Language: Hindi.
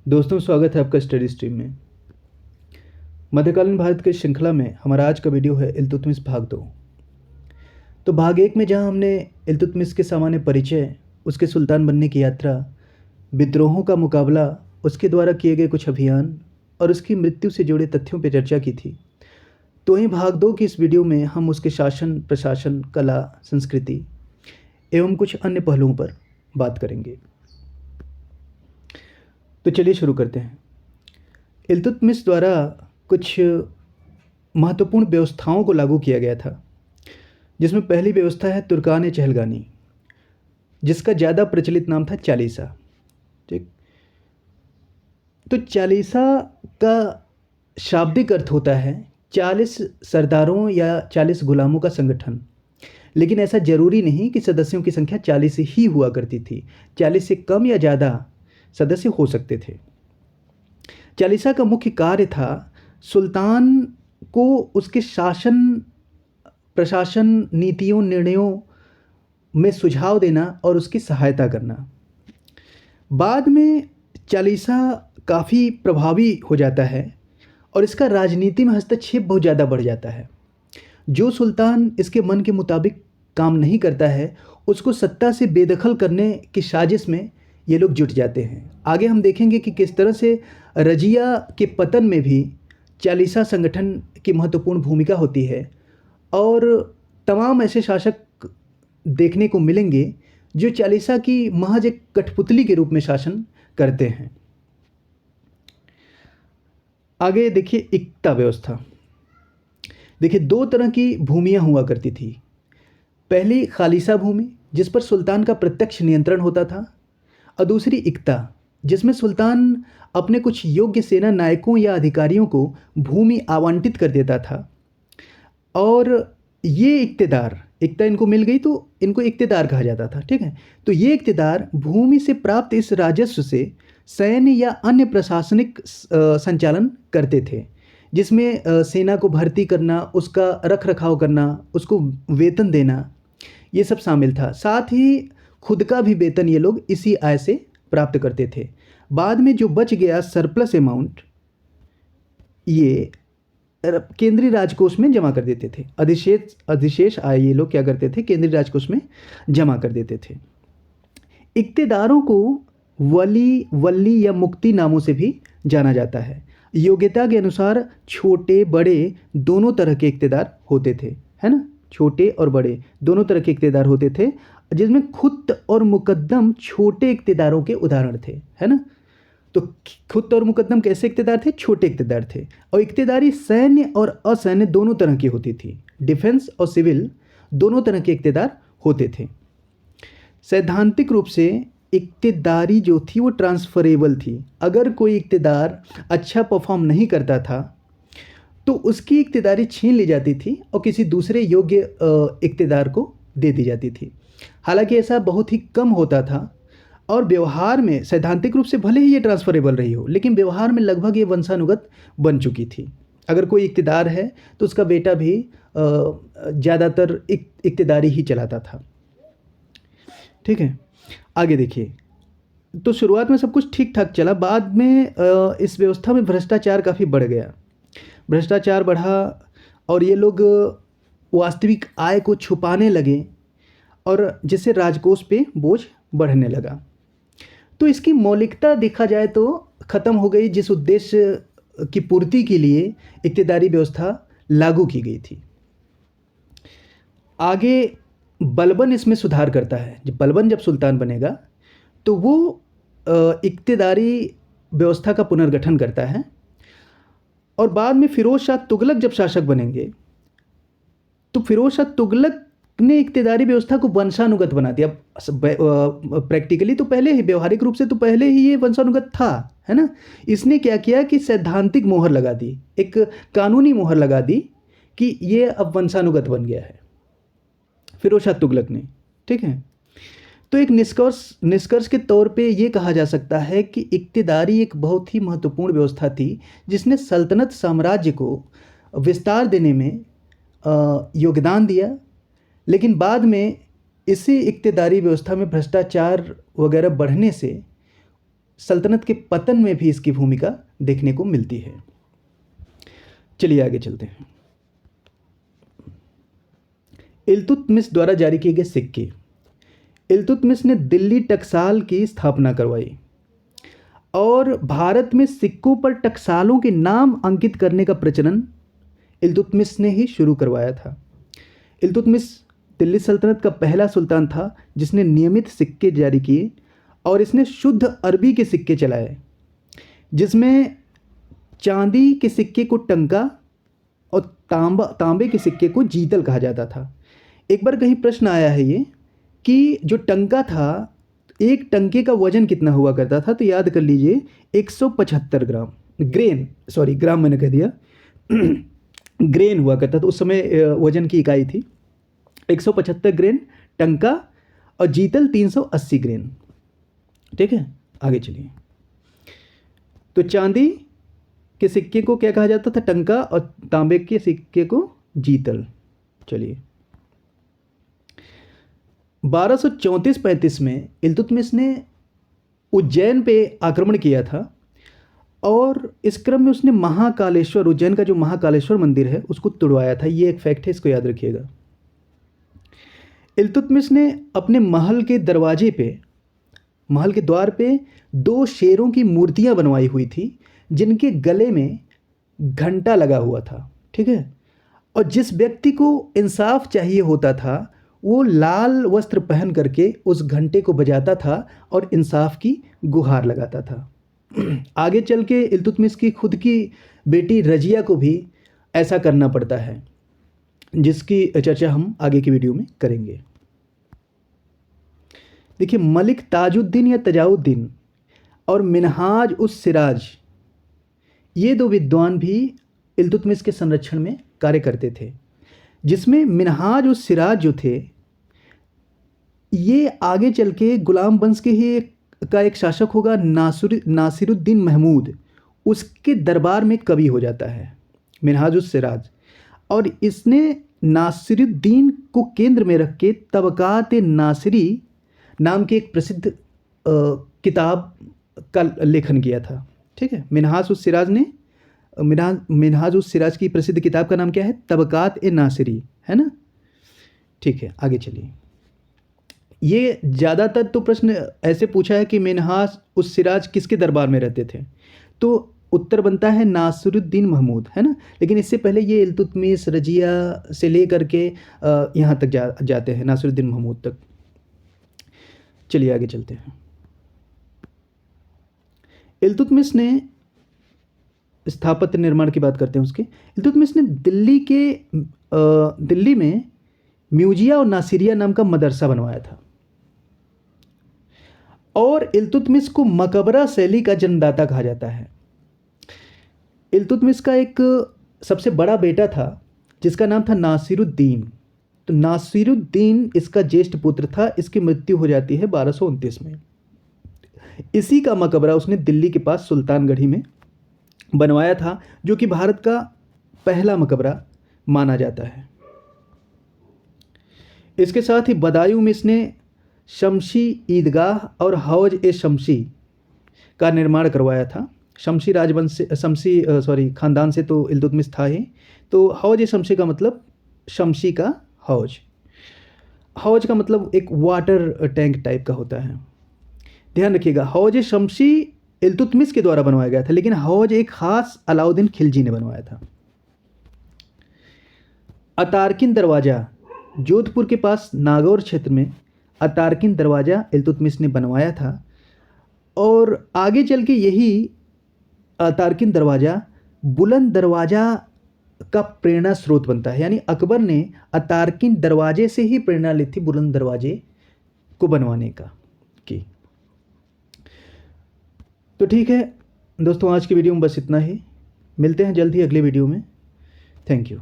दोस्तों, स्वागत है आपका स्टडी स्ट्रीम में। मध्यकालीन भारत के श्रृंखला में हमारा आज का वीडियो है इल्तुतमिश भाग 2। तो भाग 1 में जहां हमने इल्तुतमिश के सामान्य परिचय, उसके सुल्तान बनने की यात्रा, विद्रोहों का मुकाबला, उसके द्वारा किए गए कुछ अभियान और उसकी मृत्यु से जुड़े तथ्यों पर चर्चा की थी। तो वहीं भाग 2 की इस वीडियो में हम उसके शासन, प्रशासन, कला, संस्कृति एवं कुछ अन्य पहलुओं पर बात करेंगे। तो चलिए शुरू करते हैं। इल्तुतमिश द्वारा कुछ महत्वपूर्ण व्यवस्थाओं को लागू किया गया था, जिसमें पहली व्यवस्था है तुर्कान चहलगानी, जिसका ज़्यादा प्रचलित नाम था चालीसा। ठीक, तो चालीसा का शाब्दिक अर्थ होता है 40 सरदारों या 40 गुलामों का संगठन। लेकिन ऐसा जरूरी नहीं कि सदस्यों की संख्या 40 ही हुआ करती थी। 40 से कम या ज़्यादा सदस्य हो सकते थे। चालीसा का मुख्य कार्य था सुल्तान को उसके शासन, प्रशासन, नीतियों, निर्णयों में सुझाव देना और उसकी सहायता करना। बाद में चालीसा काफ़ी प्रभावी हो जाता है और इसका राजनीति में हस्तक्षेप बहुत ज़्यादा बढ़ जाता है। जो सुल्तान इसके मन के मुताबिक काम नहीं करता है, उसको सत्ता से बेदखल करने की साजिश में ये लोग जुट जाते हैं। आगे हम देखेंगे कि किस तरह से रजिया के पतन में भी चालीसा संगठन की महत्वपूर्ण भूमिका होती है और तमाम ऐसे शासक देखने को मिलेंगे जो चालीसा की महज एक कठपुतली के रूप में शासन करते हैं। आगे देखिए इक्ता व्यवस्था। देखिए, दो तरह की भूमियाँ हुआ करती थी। पहली खालिसा भूमि, जिस पर सुल्तान का प्रत्यक्ष नियंत्रण होता था, और दूसरी इक्ता, जिसमें सुल्तान अपने कुछ योग्य सेना नायकों या अधिकारियों को भूमि आवंटित कर देता था। और ये इक्तेदार, इक्ता इनको मिल गई तो इनको इक्तेदार कहा जाता था। ठीक है, तो ये इक्तेदार भूमि से प्राप्त इस राजस्व से सैन्य या अन्य प्रशासनिक संचालन करते थे, जिसमें सेना को भर्ती करना, उसका रख रखाव करना, उसको वेतन देना, ये सब शामिल था। साथ ही खुद का भी वेतन ये लोग इसी आय से प्राप्त करते थे। बाद में जो बच गया सरप्लस अमाउंट, ये केंद्रीय राजकोष में जमा कर देते थे। अधिशेष आय ये लोग क्या करते थे, केंद्रीय राजकोष में जमा कर देते थे। इक्तेदारों को वली, वल्ली या मुक्ति नामों से भी जाना जाता है। योग्यता के अनुसार छोटे बड़े दोनों तरह के इक्तेदार होते थे, है ना। छोटे और बड़े दोनों तरह के इक्तेदार होते थे, जिसमें खुद और मुकद्दम छोटे इक्तेदारों के उदाहरण थे, है ना। तो खुद और मुकद्दम कैसे इक्तेदार थे? छोटे इक्तेदार थे। और इक्तेदारी सैन्य और असैन्य दोनों तरह की होती थी। डिफेंस और सिविल दोनों तरह के इक्तेदार होते थे। सैद्धांतिक रूप से इक्तेदारी जो थी वो ट्रांसफरेबल थी। अगर कोई इक्तेदार अच्छा परफॉर्म नहीं करता था तो उसकी इक्तेदारी छीन ली जाती थी और किसी दूसरे योग्य इक्तेदार को दे दी जाती थी। हालांकि ऐसा बहुत ही कम होता था और व्यवहार में सैद्धांतिक रूप से भले ही ये ट्रांसफरेबल रही हो, लेकिन व्यवहार में लगभग ये वंशानुगत बन चुकी थी। अगर कोई इक्तेदार है तो उसका बेटा भी ज़्यादातर इक्तेदारी ही चलाता था। ठीक है, आगे देखिए। तो शुरुआत में सब कुछ ठीक ठाक चला। बाद में इस व्यवस्था में भ्रष्टाचार काफ़ी बढ़ गया। भ्रष्टाचार बढ़ा और ये लोग वास्तविक आय को छुपाने लगे और जिससे राजकोष पे बोझ बढ़ने लगा। तो इसकी मौलिकता देखा जाए तो ख़त्म हो गई, जिस उद्देश्य की पूर्ति के लिए इक्तेदारी व्यवस्था लागू की गई थी। आगे बलबन इसमें सुधार करता है। जब बलबन सुल्तान बनेगा तो वो इक्तेदारी व्यवस्था का पुनर्गठन करता है। और बाद में फिरोज शाह तुगलक जब शासक बनेंगे तो फिरोज शाह तुगलक ने इक्तेदारी व्यवस्था को वंशानुगत बना दिया। प्रैक्टिकली तो पहले ही, व्यवहारिक रूप से तो पहले ही ये वंशानुगत था, है ना। इसने क्या किया कि सैद्धांतिक मोहर लगा दी, एक कानूनी मोहर लगा दी कि ये अब वंशानुगत बन गया है, फिरोज शाह तुगलक ने। ठीक है, तो एक निष्कर्ष के तौर पे ये कहा जा सकता है कि इक्तेदारी एक बहुत ही महत्वपूर्ण व्यवस्था थी, जिसने सल्तनत साम्राज्य को विस्तार देने में योगदान दिया। लेकिन बाद में इसी इक्तेदारी व्यवस्था में भ्रष्टाचार वगैरह बढ़ने से सल्तनत के पतन में भी इसकी भूमिका देखने को मिलती है। चलिए आगे चलते हैं। इल्तुतमिश द्वारा जारी किए गए सिक्के। इल्तुतमिश ने दिल्ली टकसाल की स्थापना करवाई और भारत में सिक्कों पर टकसालों के नाम अंकित करने का प्रचलन इल्तुतमिश ने ही शुरू करवाया था। इल्तुतमिश दिल्ली सल्तनत का पहला सुल्तान था जिसने नियमित सिक्के जारी किए और इसने शुद्ध अरबी के सिक्के चलाए, जिसमें चांदी के सिक्के को टंका और तांबे के सिक्के को जीतल कहा जाता था। एक बार कहीं प्रश्न आया है ये कि जो टंका था, एक टंके का वजन कितना हुआ करता था, तो याद कर लीजिए 175 ग्राम। ग्राम मैंने कह दिया ग्रेन हुआ करता था, उस समय वजन की इकाई थी 175 ग्रेन टंका और जीतल 380 ग्रेन। ठीक है, आगे चलिए। तो चांदी के सिक्के को क्या कहा जाता था? टंका, और तांबे के सिक्के को जीतल। चलिए, 1234-35 में इल्तुतमिश ने उज्जैन पे आक्रमण किया था और इस क्रम में उसने महाकालेश्वर, उज्जैन का जो महाकालेश्वर मंदिर है, उसको तुड़वाया था। ये एक फैक्ट है, इसको याद रखिएगा। इल्तुतमिश ने अपने महल के द्वार पे 2 शेरों की मूर्तियां बनवाई हुई थी जिनके गले में घंटा लगा हुआ था। ठीक है, और जिस व्यक्ति को इंसाफ चाहिए होता था वो लाल वस्त्र पहन करके उस घंटे को बजाता था और इंसाफ की गुहार लगाता था। आगे चल के इल्तुतमिश की खुद की बेटी रजिया को भी ऐसा करना पड़ता है, जिसकी चर्चा हम आगे की वीडियो में करेंगे। देखिए, मलिक ताजुद्दीन या तजाउद्दीन और मिनहाज उस सिराज, ये 2 विद्वान भी इल्तुतमिश के संरक्षण में कार्य करते थे, जिसमें मिनहाज उस सिराज जो थे, ये आगे चल के गुलाम वंश के ही एक शासक होगा, नासिरुद्दीन महमूद, उसके दरबार में कवि हो जाता है मिनहाज उस सिराज। और इसने नासिरुद्दीन को केंद्र में रख के तबकात नासिरी नाम की एक प्रसिद्ध किताब का लेखन किया था। ठीक है, मिनहाज उस सिराज की प्रसिद्ध किताब का नाम क्या है? तबकात नासिरी, है ना। ठीक है, आगे चलिए। ये ज़्यादातर तो प्रश्न ऐसे पूछा है कि मिनहाज उस सिराज किसके दरबार में रहते थे, तो उत्तर बनता है नासिरुद्दीन महमूद, है ना। लेकिन इससे पहले ये इल्तुतमिश, रजिया से ले करके यहाँ तक जाते हैं, नासिरुद्दीन महमूद तक। चलिए आगे चलते हैं। इल्तुतमिश ने स्थापत्य निर्माण की बात करते हैं उसके। इल्तुतमिश ने दिल्ली में म्यूजिया और नासिरिया नाम का मदरसा बनवाया था और इल्तुतमिश को मकबरा शैली का जन्मदाता कहा जाता है। इल्तुतमिश का एक सबसे बड़ा बेटा था जिसका नाम था नासिरुद्दीन। तो नासिरुद्दीन इसका ज्येष्ठ पुत्र था। इसकी मृत्यु हो जाती है 1229 में। इसी का मकबरा उसने दिल्ली के पास सुल्तानगढ़ी में बनवाया था, जो कि भारत का पहला मकबरा माना जाता है। इसके साथ ही बदायूं में इसने शमशी ईदगाह और हौज ए शमशी का निर्माण करवाया था। शमशी राजवंश से ख़ानदान से तो इल्तुतमिश था ही। तो हौज ए शमशी का मतलब शमशी का हौज। हौज का मतलब एक वाटर टैंक टाइप का होता है। ध्यान रखिएगा, हौज ए शमशी इल्तुतमिश के द्वारा बनवाया गया था, लेकिन हौज एक खास अलाउद्दीन खिलजी ने बनवाया था। अतारकिन दरवाज़ा, जोधपुर के पास नागौर क्षेत्र में अतारकिन दरवाज़ा इल्तुतमिश ने बनवाया था और आगे चल के यही अतारकिन दरवाज़ा बुलंद दरवाज़ा का प्रेरणा स्रोत बनता है। यानी अकबर ने अतारकिन दरवाजे से ही प्रेरणा ली थी बुलंद दरवाजे को बनवाने की। तो ठीक है दोस्तों, आज की वीडियो में बस इतना ही। मिलते हैं जल्द ही अगले वीडियो में। Thank you.